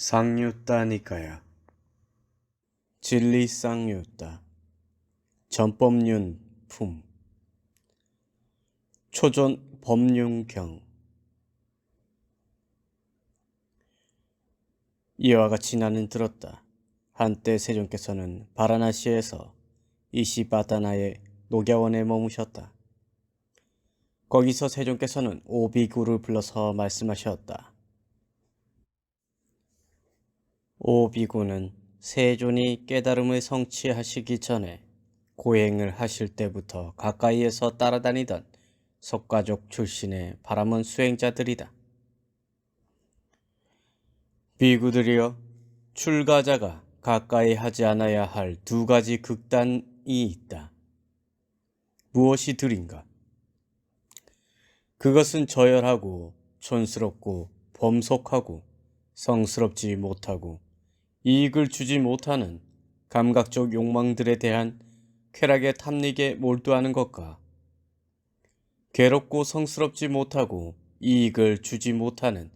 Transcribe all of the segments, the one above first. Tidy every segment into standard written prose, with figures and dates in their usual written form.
쌍유따니까야. 진리쌍유따. 전법륜 품. 초존 법륜경. 이와 같이 나는 들었다. 한때 세종께서는 바라나시에서 이시바다나의 녹야원에 머무셨다. 거기서 세종께서는 오비구를 불러서 말씀하셨다. 오비구는 세존이 깨달음을 성취하시기 전에 고행을 하실 때부터 가까이에서 따라다니던 석가족 출신의 바람은 수행자들이다. 비구들이여, 출가자가 가까이 하지 않아야 할 두 가지 극단이 있다. 무엇이 들인가? 그것은 저열하고 촌스럽고 범속하고 성스럽지 못하고 이익을 주지 못하는 감각적 욕망들에 대한 쾌락의 탐닉에 몰두하는 것과 괴롭고 성스럽지 못하고 이익을 주지 못하는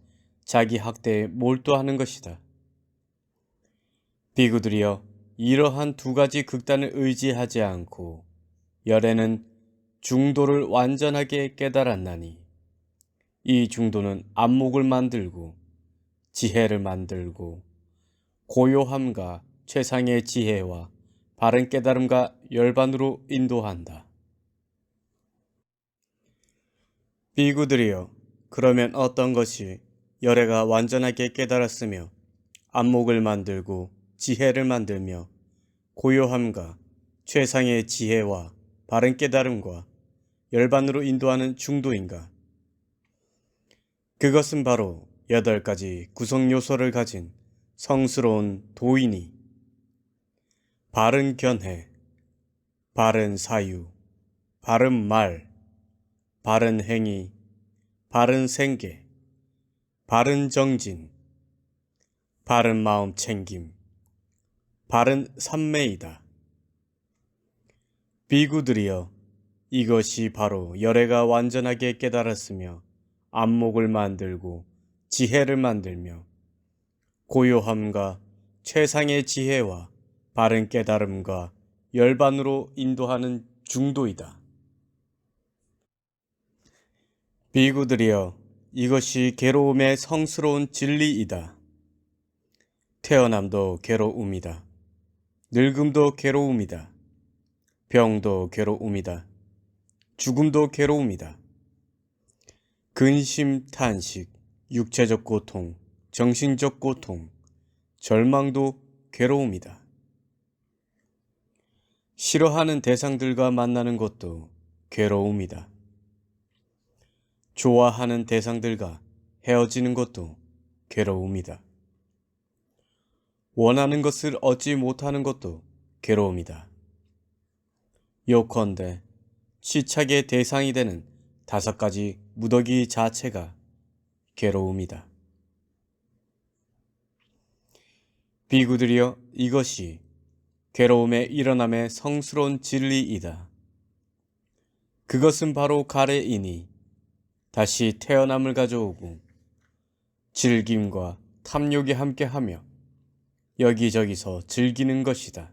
자기 학대에 몰두하는 것이다. 비구들이여, 이러한 두 가지 극단을 의지하지 않고 열에는 중도를 완전하게 깨달았나니 이 중도는 안목을 만들고 지혜를 만들고 고요함과 최상의 지혜와 바른 깨달음과 열반으로 인도한다. 비구들이여, 그러면 어떤 것이 열애가 완전하게 깨달았으며 안목을 만들고 지혜를 만들며 고요함과 최상의 지혜와 바른 깨달음과 열반으로 인도하는 중도인가? 그것은 바로 8가지 구성 요소를 가진 성스러운 도이니 바른 견해, 바른 사유, 바른 말, 바른 행위, 바른 생계, 바른 정진, 바른 마음 챙김, 바른 삼매이다. 비구들이여, 이것이 바로 열애가 완전하게 깨달았으며 안목을 만들고 지혜를 만들며 고요함과 최상의 지혜와 바른 깨달음과 열반으로 인도하는 중도이다. 비구들이여, 이것이 괴로움의 성스러운 진리이다. 태어남도 괴로움이다. 늙음도 괴로움이다. 병도 괴로움이다. 죽음도 괴로움이다. 근심, 탄식, 육체적 고통, 정신적 고통, 절망도 괴로움이다. 싫어하는 대상들과 만나는 것도 괴로움이다. 좋아하는 대상들과 헤어지는 것도 괴로움이다. 원하는 것을 얻지 못하는 것도 괴로움이다. 요컨대 시착의 대상이 되는 5가지 무더기 자체가 괴로움이다. 비구들이여, 이것이 괴로움의 일어남의 성스러운 진리이다. 그것은 바로 가래이니 다시 태어남을 가져오고 즐김과 탐욕이 함께하며 여기저기서 즐기는 것이다.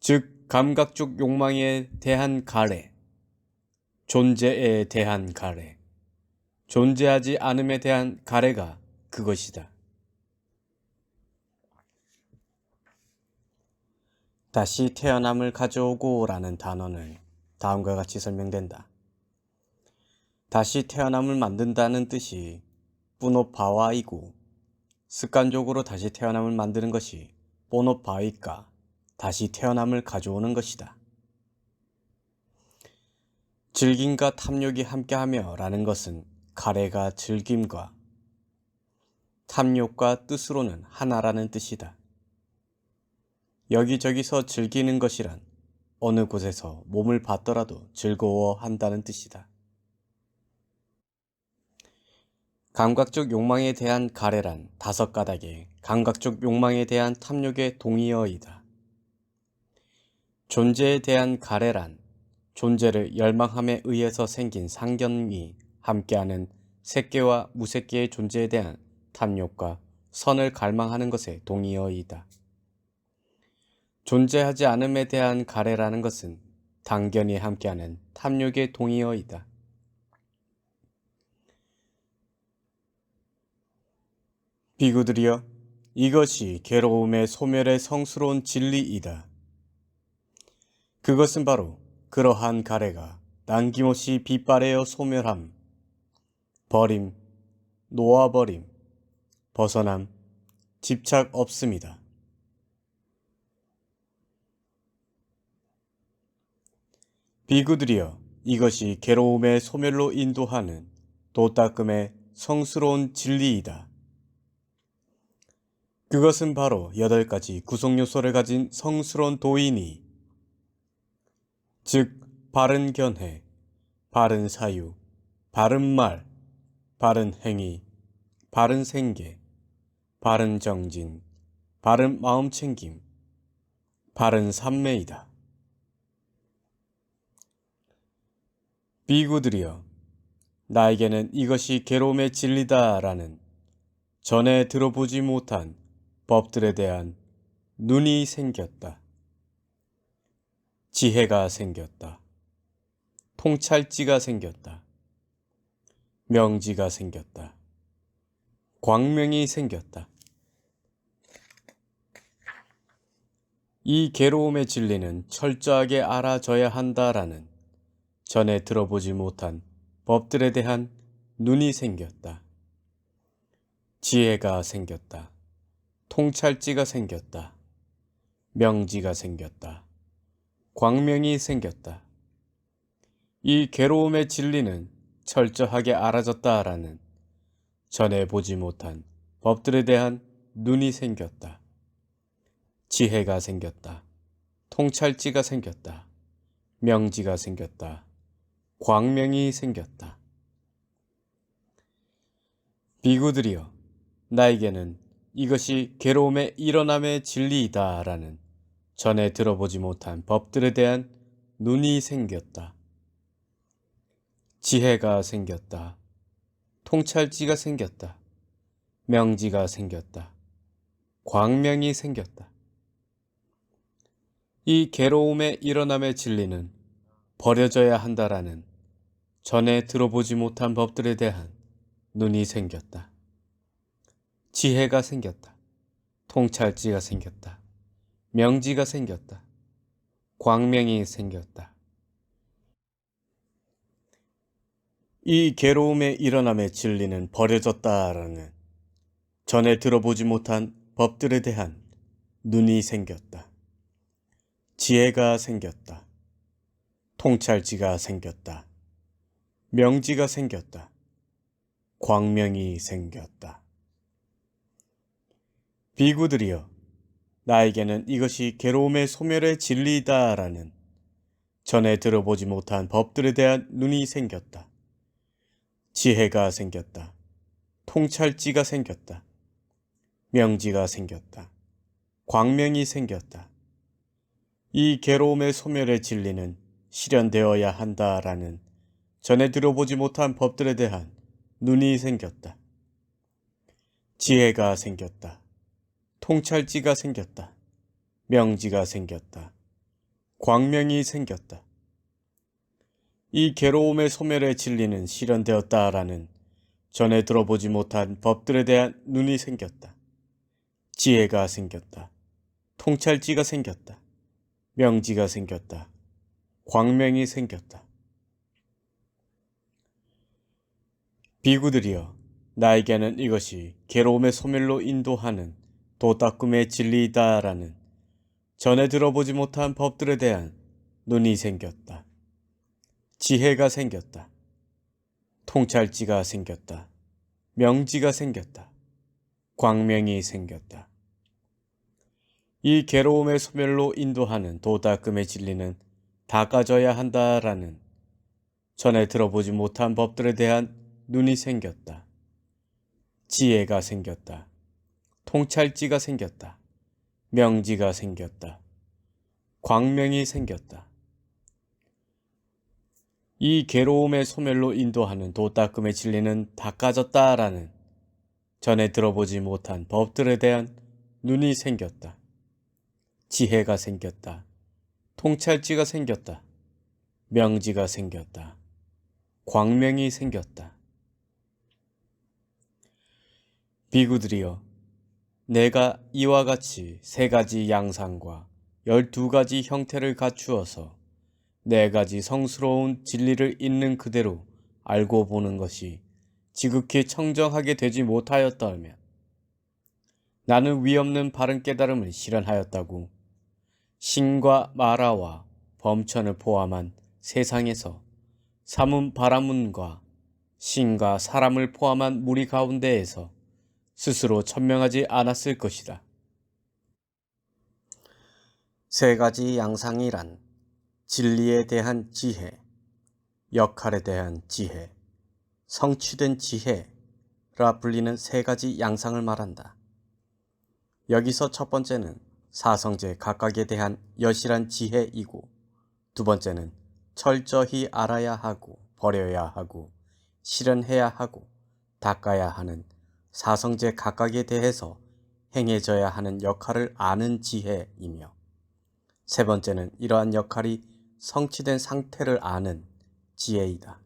즉, 감각적 욕망에 대한 가래, 존재에 대한 가래, 존재하지 않음에 대한 가래가 그것이다. 다시 태어남을 가져오고 라는 단어는 다음과 같이 설명된다. 다시 태어남을 만든다는 뜻이 뿌노바와이고 습관적으로 다시 태어남을 만드는 것이 뽀노바이까 다시 태어남을 가져오는 것이다. 즐김과 탐욕이 함께하며 라는 것은 가래가 즐김과 탐욕과 뜻으로는 하나라는 뜻이다. 여기저기서 즐기는 것이란 어느 곳에서 몸을 받더라도 즐거워한다는 뜻이다. 감각적 욕망에 대한 가래란 5가닥의 감각적 욕망에 대한 탐욕의 동의어이다. 존재에 대한 가래란 존재를 열망함에 의해서 생긴 상견이 함께하는 새끼와 무새끼의 존재에 대한 탐욕과 선을 갈망하는 것에 동의어이다. 존재하지 않음에 대한 가래라는 것은 당견이 함께하는 탐욕의 동의어이다. 비구들이여, 이것이 괴로움의 소멸의 성스러운 진리이다. 그것은 바로 그러한 가래가 남김없이 빛바래어 소멸함, 버림, 놓아버림, 벗어남, 집착 없음이다. 비구들이여, 이것이 괴로움의 소멸로 인도하는 도닦음의 성스러운 진리이다. 그것은 바로 8가지 구성요소를 가진 성스러운 도이니, 즉 바른 견해, 바른 사유, 바른 말, 바른 행위, 바른 생계, 바른 정진, 바른 마음챙김, 바른 삼매이다. 비구들이여, 나에게는 이것이 괴로움의 진리다라는 전에 들어보지 못한 법들에 대한 눈이 생겼다. 지혜가 생겼다. 통찰지가 생겼다. 명지가 생겼다. 광명이 생겼다. 이 괴로움의 진리는 철저하게 알아져야 한다라는 전에 들어보지 못한 법들에 대한 눈이 생겼다. 지혜가 생겼다. 통찰지가 생겼다. 명지가 생겼다. 광명이 생겼다. 이 괴로움의 진리는 철저하게 알아졌다라는 전에 보지 못한 법들에 대한 눈이 생겼다. 지혜가 생겼다. 통찰지가 생겼다. 명지가 생겼다. 광명이 생겼다. 비구들이여, 나에게는 이것이 괴로움의 일어남의 진리이다라는 전에 들어보지 못한 법들에 대한 눈이 생겼다. 지혜가 생겼다. 통찰지가 생겼다. 명지가 생겼다. 광명이 생겼다. 이 괴로움의 일어남의 진리는 버려져야 한다라는 전에 들어보지 못한 법들에 대한 눈이 생겼다. 지혜가 생겼다. 통찰지가 생겼다. 명지가 생겼다. 광명이 생겼다. 이 괴로움의 일어남의 진리는 버려졌다라는 전에 들어보지 못한 법들에 대한 눈이 생겼다. 지혜가 생겼다. 통찰지가 생겼다. 명지가 생겼다. 광명이 생겼다. 비구들이여, 나에게는 이것이 괴로움의 소멸의 진리이다라는 전에 들어보지 못한 법들에 대한 눈이 생겼다. 지혜가 생겼다. 통찰지가 생겼다. 명지가 생겼다. 광명이 생겼다. 이 괴로움의 소멸의 진리는 실현되어야 한다라는 전에 들어보지 못한 법들에 대한 눈이 생겼다. 지혜가 생겼다. 통찰지가 생겼다. 명지가 생겼다. 광명이 생겼다. 이 괴로움의 소멸의 진리는 실현되었다라는 전에 들어보지 못한 법들에 대한 눈이 생겼다. 지혜가 생겼다. 통찰지가 생겼다. 명지가 생겼다. 광명이 생겼다. 비구들이여, 나에게는 이것이 괴로움의 소멸로 인도하는 도닦음의 진리이다라는 전에 들어보지 못한 법들에 대한 눈이 생겼다. 지혜가 생겼다. 통찰지가 생겼다. 명지가 생겼다. 광명이 생겼다. 이 괴로움의 소멸로 인도하는 도닦음의 진리는 닦아져야 한다라는 전에 들어보지 못한 법들에 대한 눈이 생겼다. 지혜가 생겼다. 통찰지가 생겼다. 명지가 생겼다. 광명이 생겼다. 이 괴로움의 소멸로 인도하는 도닦음의 진리는 닦아졌다라는 전에 들어보지 못한 법들에 대한 눈이 생겼다. 지혜가 생겼다. 통찰지가 생겼다. 명지가 생겼다. 광명이 생겼다. 비구들이여, 내가 이와 같이 3가지 양상과 12가지 형태를 갖추어서 4가지 성스러운 진리를 있는 그대로 알고 보는 것이 지극히 청정하게 되지 못하였다면 나는 위없는 바른 깨달음을 실현하였다고 신과 마라와 범천을 포함한 세상에서 사문 바라문과 신과 사람을 포함한 무리 가운데에서 스스로 천명하지 않았을 것이다. 3가지 양상이란 진리에 대한 지혜, 역할에 대한 지혜, 성취된 지혜라 불리는 3가지 양상을 말한다. 여기서 첫 번째는 사성제 각각에 대한 여실한 지혜이고, 2번째는 철저히 알아야 하고 버려야 하고 실현해야 하고 닦아야 하는 사성제 각각에 대해서 행해져야 하는 역할을 아는 지혜이며, 3번째는 이러한 역할이 성취된 상태를 아는 지혜이다.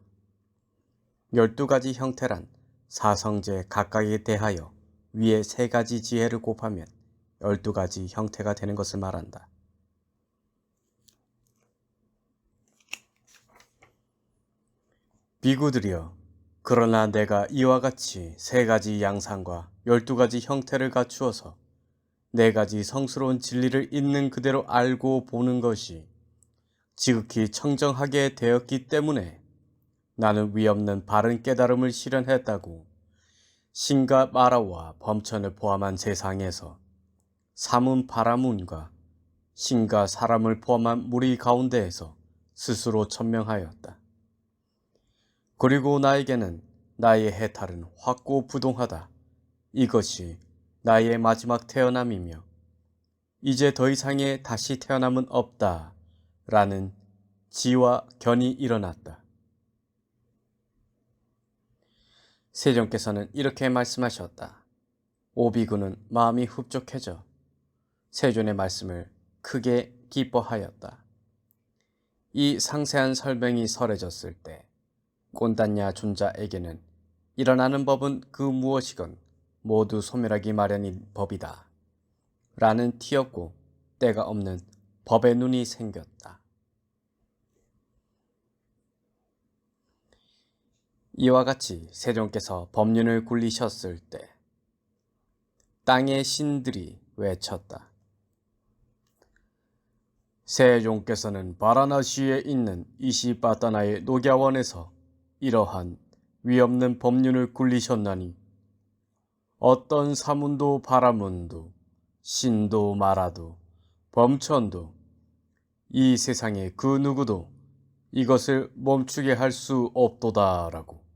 12가지 형태란 사성제 각각에 대하여 위에 3가지 지혜를 곱하면 12가지 형태가 되는 것을 말한다. 비구들이여, 그러나 내가 이와 같이 3가지 양상과 12가지 형태를 갖추어서 4가지 성스러운 진리를 있는 그대로 알고 보는 것이 지극히 청정하게 되었기 때문에 나는 위없는 바른 깨달음을 실현했다고 신과 마라와 범천을 포함한 세상에서 사문 바라문과 신과 사람을 포함한 무리 가운데에서 스스로 천명하였다. 그리고 나에게는 나의 해탈은 확고부동하다. 이것이 나의 마지막 태어남이며 이제 더 이상의 다시 태어남은 없다 라는 지와 견이 일어났다. 세존께서는 이렇게 말씀하셨다. 오비구는 마음이 흡족해져 세존의 말씀을 크게 기뻐하였다. 이 상세한 설명이 설해졌을 때 꼰단냐 존자에게는 일어나는 법은 그 무엇이건 모두 소멸하기 마련인 법이다 라는 티였고, 때가 없는 법의 눈이 생겼다. 이와 같이 세존께서 법륜을 굴리셨을 때 땅의 신들이 외쳤다. 세존께서는 바라나시에 있는 이시바타나의 녹야원에서 이러한 위없는 법륜을 굴리셨나니 어떤 사문도 바라문도 신도 마라도 범천도 이 세상의 그 누구도 이것을 멈추게 할 수 없도다라고.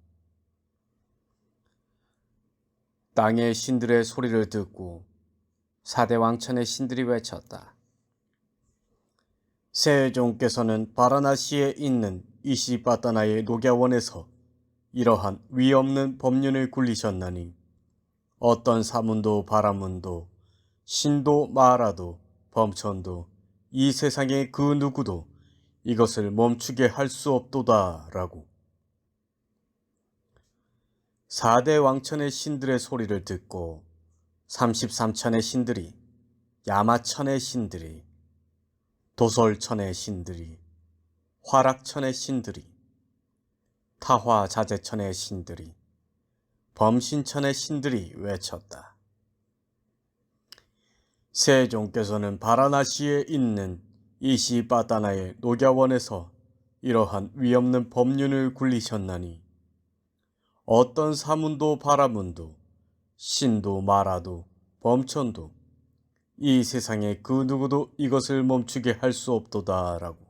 땅의 신들의 소리를 듣고 4대 왕천의 신들이 외쳤다. 세종께서는 바라나시에 있는 이시바타나의 녹야원에서 이러한 위없는 법륜을 굴리셨나니 어떤 사문도 바라문도 신도 마라도 범천도 이 세상의 그 누구도 이것을 멈추게 할 수 없도다 라고. 4대 왕천의 신들의 소리를 듣고 33천의 신들이, 야마천의 신들이, 도솔천의 신들이, 화락천의 신들이, 타화자재천의 신들이, 범신천의 신들이 외쳤다. 세종께서는 바라나시에 있는 이시바타나의 녹야원에서 이러한 위없는 법륜을 굴리셨나니 어떤 사문도 바라문도 신도 마라도 범천도 이 세상의 그 누구도 이것을 멈추게 할 수 없도다라고.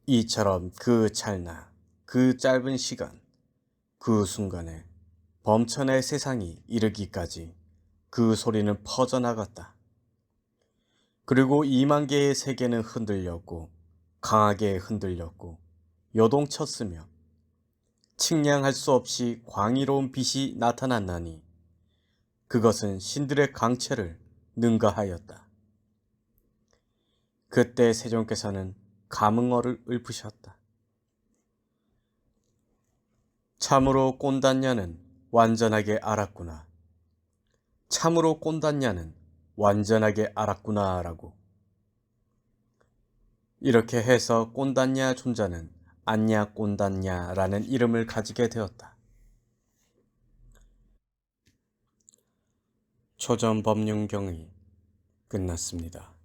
이처럼 그 찰나, 그 짧은 시간, 그 순간에 범천의 세상이 이르기까지 그 소리는 퍼져나갔다. 그리고 2만 개의 세계는 흔들렸고 강하게 흔들렸고 요동쳤으며 측량할 수 없이 광의로운 빛이 나타났나니 그것은 신들의 강체를 능가하였다. 그때 세종께서는 감흥어를 읊으셨다. 참으로 꼰단냐는 완전하게 알았구나. 참으로 꼰단냐는 완전하게 알았구나라고. 이렇게 해서 꼰단냐 존자는 안냐 꼰단냐라는 이름을 가지게 되었다. 초전법륜경이 끝났습니다.